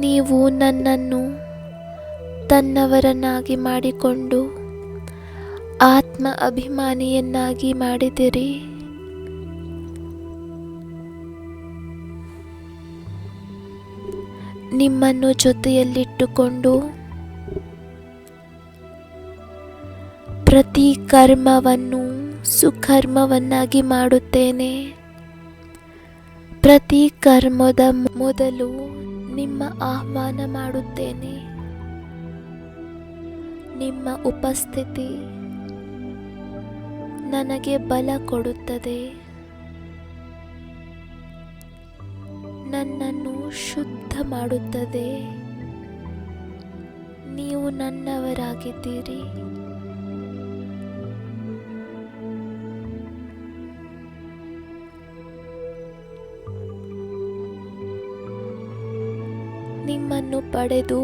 ನೀವು ನನ್ನನ್ನು ತನ್ನವರನ್ನಾಗಿ ಮಾಡಿಕೊಂಡು ಆತ್ಮ ಅಭಿಮಾನಿಯನ್ನಾಗಿ ಮಾಡಿದಿರಿ. ನಿಮ್ಮನ್ನು ಜೊತೆಯಲ್ಲಿಟ್ಟುಕೊಂಡು ಪ್ರತಿ ಕರ್ಮವನ್ನು ಸುಕರ್ಮವನ್ನಾಗಿ ಮಾಡುತ್ತೇನೆ. ಪ್ರತಿ ಕರ್ಮದ ಮೊದಲು ನಿಮ್ಮ ಆಹ್ವಾನ ಮಾಡುತ್ತೇನೆ. ನಿಮ್ಮ ಉಪಸ್ಥಿತಿ ನನಗೆ ಬಲ ಕೊಡುತ್ತದೆ, ನನ್ನನ್ನು ಶುದ್ಧ ಮಾಡುತ್ತದೆ. ನೀವು ನನ್ನವರಾಗಿದ್ದೀರಿ. ನಿಮ್ಮನ್ನು ಪಡೆದು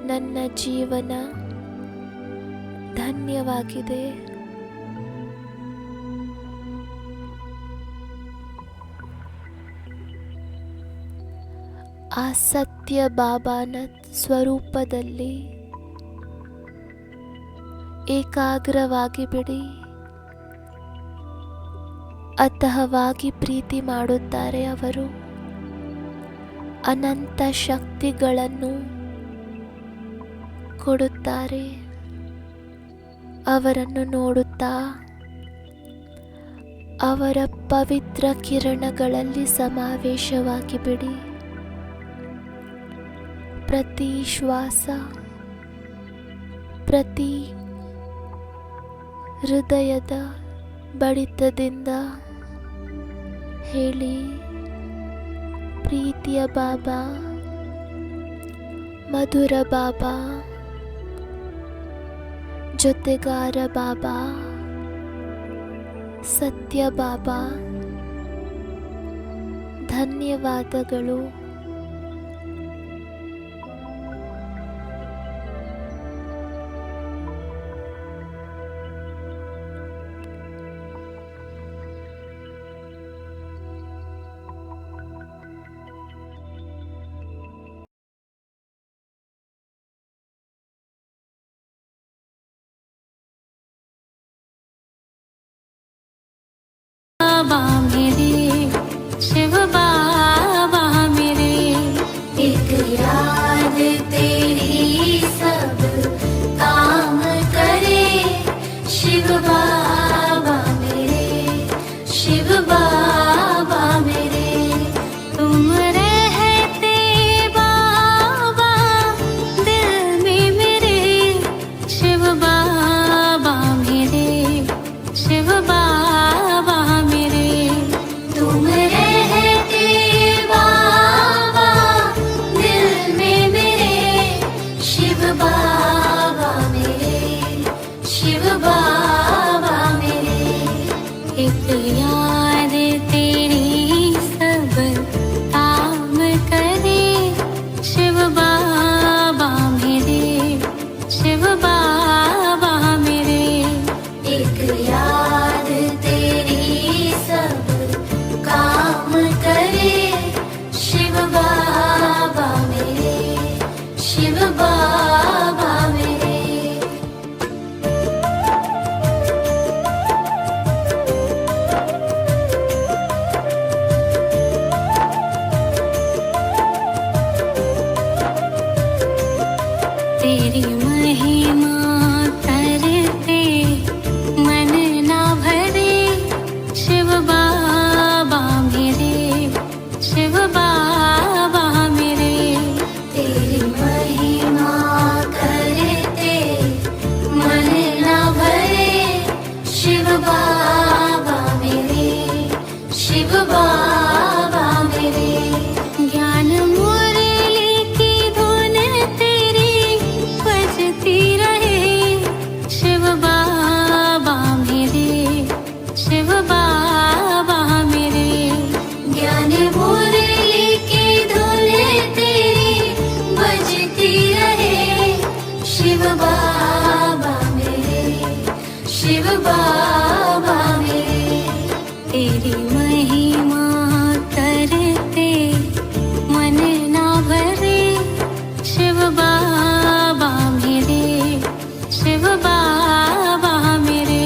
ನನ್ನ ಜೀವನ ಧನ್ಯವಾಗಿದೆ. ಆ ಸತ್ಯ ಬಾಬಾನ ಸ್ವರೂಪದಲ್ಲಿ ಏಕಾಗ್ರವಾಗಿ ಬಿಡಿ. ಅತಹವಾಗಿ ಪ್ರೀತಿ ಮಾಡುತ್ತಾರೆ. ಅವರು ಅನಂತ ಶಕ್ತಿಗಳನ್ನು ಕೊಡುತ್ತಾರೆ. ಅವರನ್ನು ನೋಡುತ್ತಾ ಅವರ ಪವಿತ್ರ ಕಿರಣಗಳಲ್ಲಿ ಸಮಾವೇಶವಾಗಿ ಬಿಡಿ. ಪ್ರತಿ ಶ್ವಾಸ, ಪ್ರತಿ ಹೃದಯದ ಬಡಿತದಿಂದ ಹೇಳಿ, ಪ್ರೀತಿಯ ಬಾಬಾ, ಮಧುರ ಬಾಬಾ, ಜೊತೆಗಾರ ಬಾಬಾ, ಸತ್ಯ ಬಾಬಾ, ಧನ್ಯವಾದಗಳು. बाबा मेरे, शिव बाबा मेरे, एक याद तेरी सब काम करे। शिव बाबा मेरे, शिव बाबा मेरे, तुम रहते बाबा दिल में मेरे। शिव बाबा मेरे, शिव बाबा मेरे, तुम रहते बाबा दिल में मेरे। शिव बाबा मेरे, शिव बाबा मेरे, एक याद तेरी सब काम करे। शिव बाबा मेरे, शिव बाबा मेरे, एक याद तेरी सब काम करे। शिव बाबा मेरे, शिव बाबा मेरे। तेरी महिमा करते मन ना भरे। शिव बाबा मेरे, शिव बाबा मेरे, तेरी महिमा करते मन ना भरे। शिव बाबा मेरे, शिव बाबा मेरे, ज्ञान मुरली की धुन तेरी बजती रहे। शिव बाबा मेरे, शिव बाबा मेरे, ज्ञान मुरली की धुन तेरी बजती रहे। शिव बाबा मेरे, शिव बाबा मेरे, तेरी महिमा करते मन ना भरे। शिव बाबा मेरे, शिव बाबा मेरे,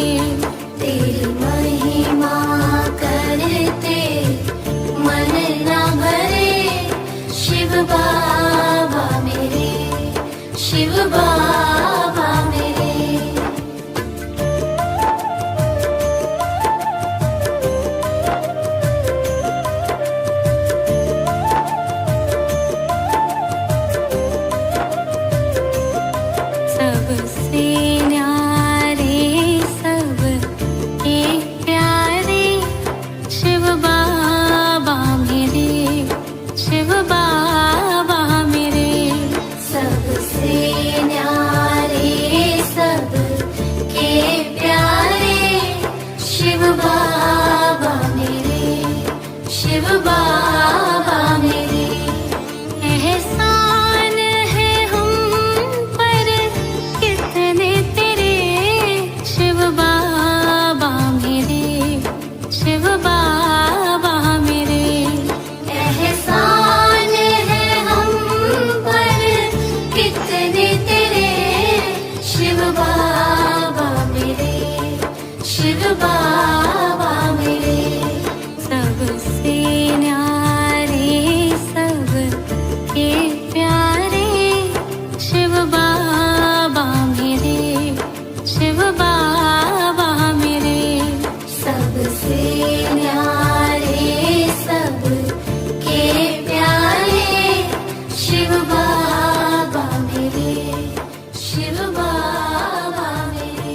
तेरी महिमा करते मन ना भरे। शिव बाबा मेरे, शिव बाबा मेरे। बाबा मेरे सबसे न्यारे सबके प्यारे शिव बाबा मेरे शिव बाबा मेरे सबसे न्यारे सबके प्यारे शिव बाबा मेरे शिव बाबा मेरे।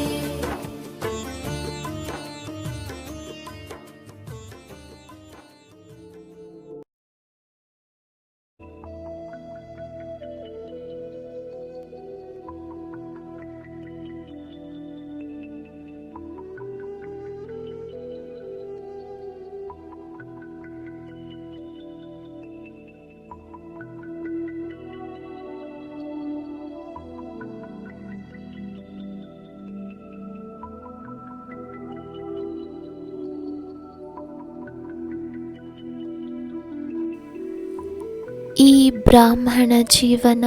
ಈ ಬ್ರಾಹ್ಮಣ ಜೀವನ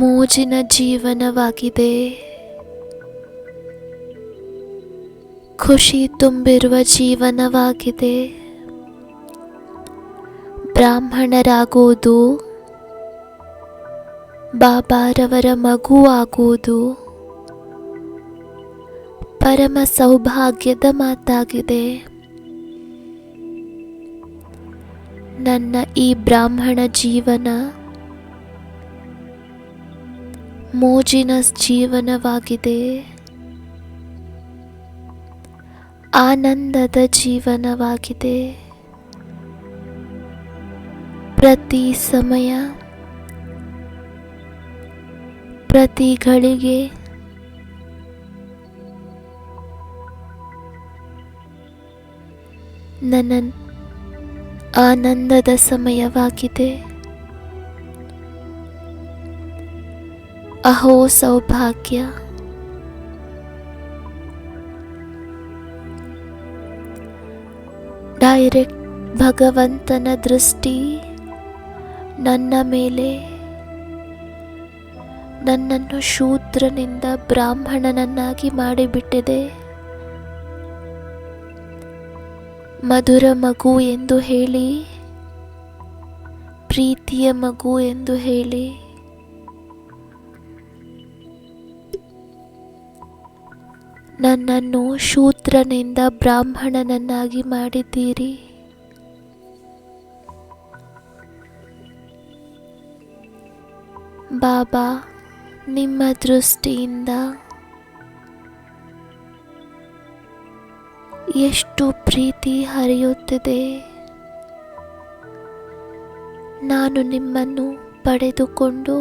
ಮೋಜಿನ ಜೀವನವಾಗಿದೆ. ಖುಷಿ ತುಂಬಿರುವ ಜೀವನವಾಗಿದೆ. ಬ್ರಾಹ್ಮಣರಾಗುವುದು, ಬಾಬಾರವರ ಮಗು ಆಗುವುದು ಪರಮ ಸೌಭಾಗ್ಯದ ಮಾತಾಗಿದೆ. ನನ್ನ ಈ ಬ್ರಾಹ್ಮಣ ಜೀವನ ಮೋಜಿನ ಜೀವನವಾಗಿದೆ, ಆನಂದದ ಜೀವನವಾಗಿದೆ. ಪ್ರತಿ ಸಮಯ, ಪ್ರತಿ ಘಳಿಗೆ ನನ್ನ ಆನಂದದ ಸಮಯವಾಗಿದೆ. ಅಹೋ ಸೌಭಾಗ್ಯ! ಡೈರೆಕ್ಟ್ ಭಗವಂತನ ದೃಷ್ಟಿ ನನ್ನ ಮೇಲೆ, ನನ್ನನ್ನು ಶೂದ್ರನಿಂದ ಬ್ರಾಹ್ಮಣನನ್ನಾಗಿ ಮಾಡಿಬಿಟ್ಟಿದೆ. ಮಧುರ ಮಗು ಎಂದು ಹೇಳಿ, ಪ್ರೀತಿಯ ಮಗು ಎಂದು ಹೇಳಿ, ನನ್ನನ್ನು ಶೂದ್ರನಿಂದ ಬ್ರಾಹ್ಮಣನನ್ನಾಗಿ ಮಾಡಿದ್ದೀರಿ. ಬಾಬಾ, ನಿಮ್ಮ ದೃಷ್ಟಿಯಿಂದ ಎಷ್ಟು ಪ್ರೀತಿ ಹರಿಯುತ್ತಿದೆ. ನಾನು ನಿಮ್ಮನ್ನು ಪಡೆದುಕೊಂಡು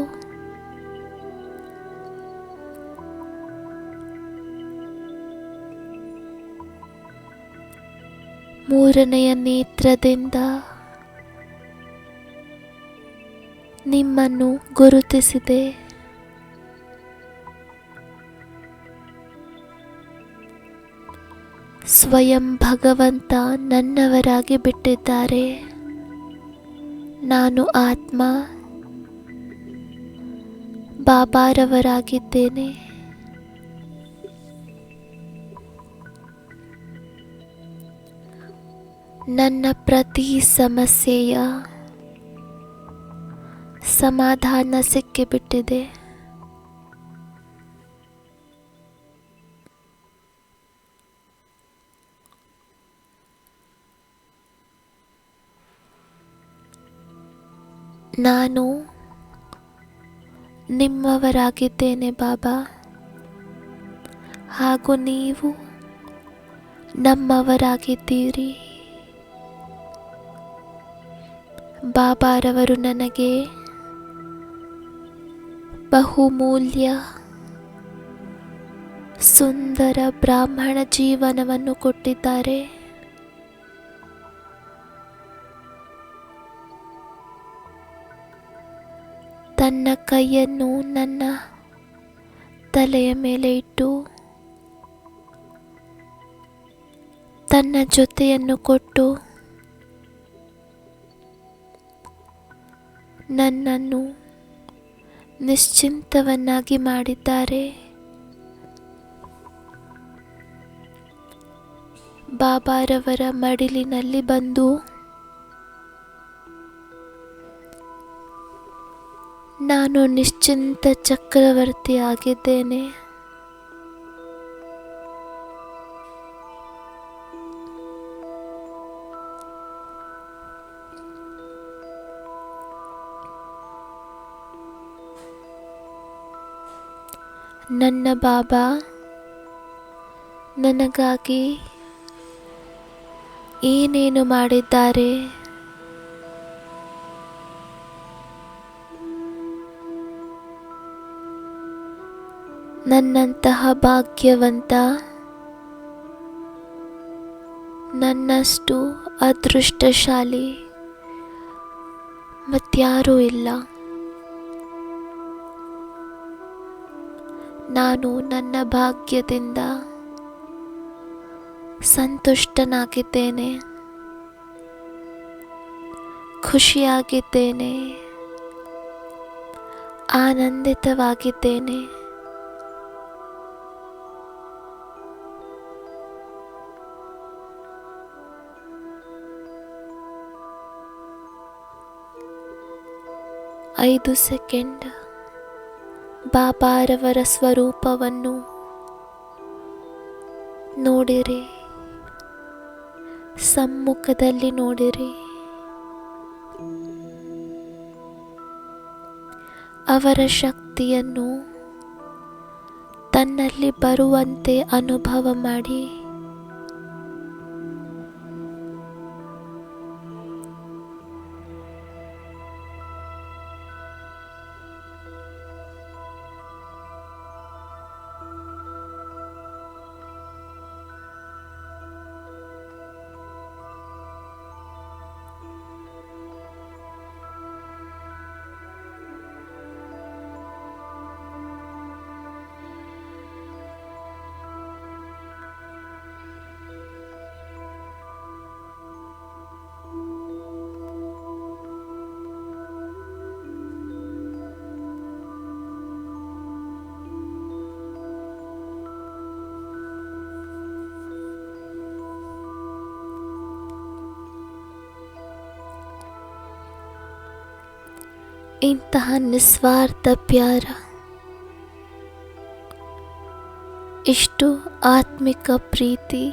ಮೂರನೆಯ ನೇತ್ರದಿಂದ ನಿಮ್ಮನ್ನು ಗುರುತಿಸಿದೆ. ಸ್ವಯಂ ಭಗವಂತ ನನ್ನವರಾಗಿ ಬಿಟ್ಟಿದ್ದಾರೆ. ನಾನು ಆತ್ಮ ಬಾಬಾರವರಾಗಿದ್ದೇನೆ. ನನ್ನ ಪ್ರತಿ ಸಮಸ್ಯೆಯ ಸಮಾಧಾನ ಸಿಕ್ಕಿಬಿಟ್ಟಿದೆ. ನಾನು ನಿಮ್ಮವರಾಗಿದ್ದೇನೆ ಬಾಬಾ, ಹಾಗೂ ನೀವು ನಮ್ಮವರಾಗಿದ್ದೀರಿ. ಬಾಬಾರವರು ನನಗೆ ಬಹುಮೂಲ್ಯ ಸುಂದರ ಬ್ರಾಹ್ಮಣ ಜೀವನವನ್ನು ಕೊಟ್ಟಿದ್ದಾರೆ. ತನ್ನ ಕೈಯನ್ನು ನನ್ನ ತಲೆಯ ಮೇಲೆ ಇಟ್ಟು ತನ್ನ ಜೊತೆಯನ್ನು ಕೊಟ್ಟು ನನ್ನನ್ನು ನಿಶ್ಚಿಂತವನ್ನಾಗಿ ಮಾಡಿದ್ದಾರೆ. ಬಾಬಾರವರ ಮಡಿಲಿನಲ್ಲಿ ಬಂದು ನಾನು ನಿಶ್ಚಿಂತ ಚಕ್ರವರ್ತಿ ಆಗಿದ್ದೇನೆ. ನನ್ನ ಬಾಬಾ ನನಗಾಗಿ ಏನೇನು ಮಾಡಿದ್ದಾರೆ, ನನ್ನಂತಹ ಭಾಗ್ಯವಂತ, ನನ್ನಷ್ಟು ಅದೃಷ್ಟಶಾಲಿ ಮತ್ಯಾರೂ ಇಲ್ಲ. ನಾನು ನನ್ನ ಭಾಗ್ಯದಿಂದ ಸಂತುಷ್ಟನಾಗಿದ್ದೇನೆ, ಖುಷಿಯಾಗಿದ್ದೇನೆ, ಆನಂದಿತವಾಗಿದ್ದೇನೆ. ಐದು ಸೆಕೆಂಡ್ ಬಾಬಾರವರ ಸ್ವರೂಪವನ್ನು ನೋಡಿರಿ, ಸಮ್ಮುಖದಲ್ಲಿ ನೋಡಿರಿ. ಅವರ ಶಕ್ತಿಯನ್ನು ತನ್ನಲ್ಲಿ ಬರುವಂತೆ ಅನುಭವ ಮಾಡಿ. ಇಂತಹ ನಿಸ್ವಾರ್ಥ ಪ್ಯಾರ, ಇಷ್ಟು ಆತ್ಮಿಕ ಪ್ರೀತಿ,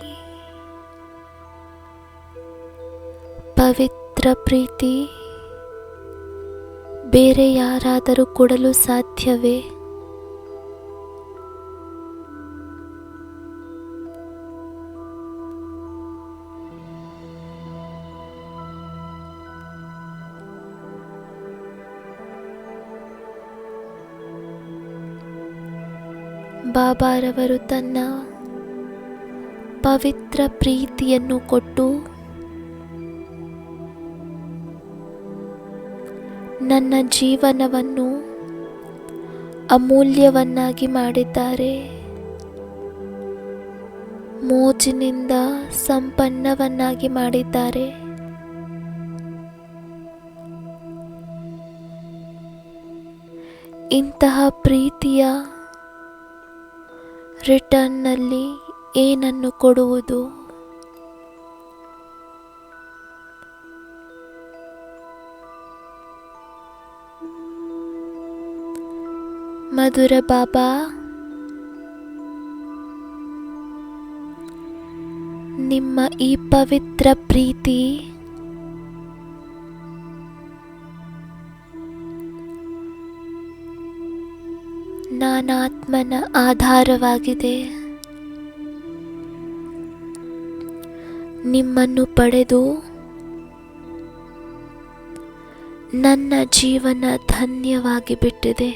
ಪವಿತ್ರ ಪ್ರೀತಿ ಬೇರೆ ಯಾರಾದರೂ ಕೊಡಲು ಸಾಧ್ಯವೇ? ಬಾಬಾರವರು ತನ್ನ ಪವಿತ್ರ ಪ್ರೀತಿಯನ್ನು ಕೊಟ್ಟು ನನ್ನ ಜೀವನವನ್ನು ಅಮೂಲ್ಯವನ್ನಾಗಿ ಮಾಡಿದ್ದಾರೆ, ಮೋಜಿನಿಂದ ಸಂಪನ್ನವನ್ನಾಗಿ ಮಾಡಿದ್ದಾರೆ. ಇಂತಹ ಪ್ರೀತಿಯ ರಿಟರ್ನ್ನಲ್ಲಿ ಏನನ್ನು ಕೊಡುವುದು? ಮಧುರ ಬಾಬಾ, ನಿಮ್ಮ ಈ ಪವಿತ್ರ ಪ್ರೀತಿ ನಾನಾತ್ಮನ ಆಧಾರವಾಗಿದೆ. ನಿಮ್ಮನ್ನು ಪಡೆದು ನನ್ನ ಜೀವನ ಧನ್ಯವಾಗಿ ಬಿಟ್ಟಿದೆ.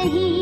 नहीं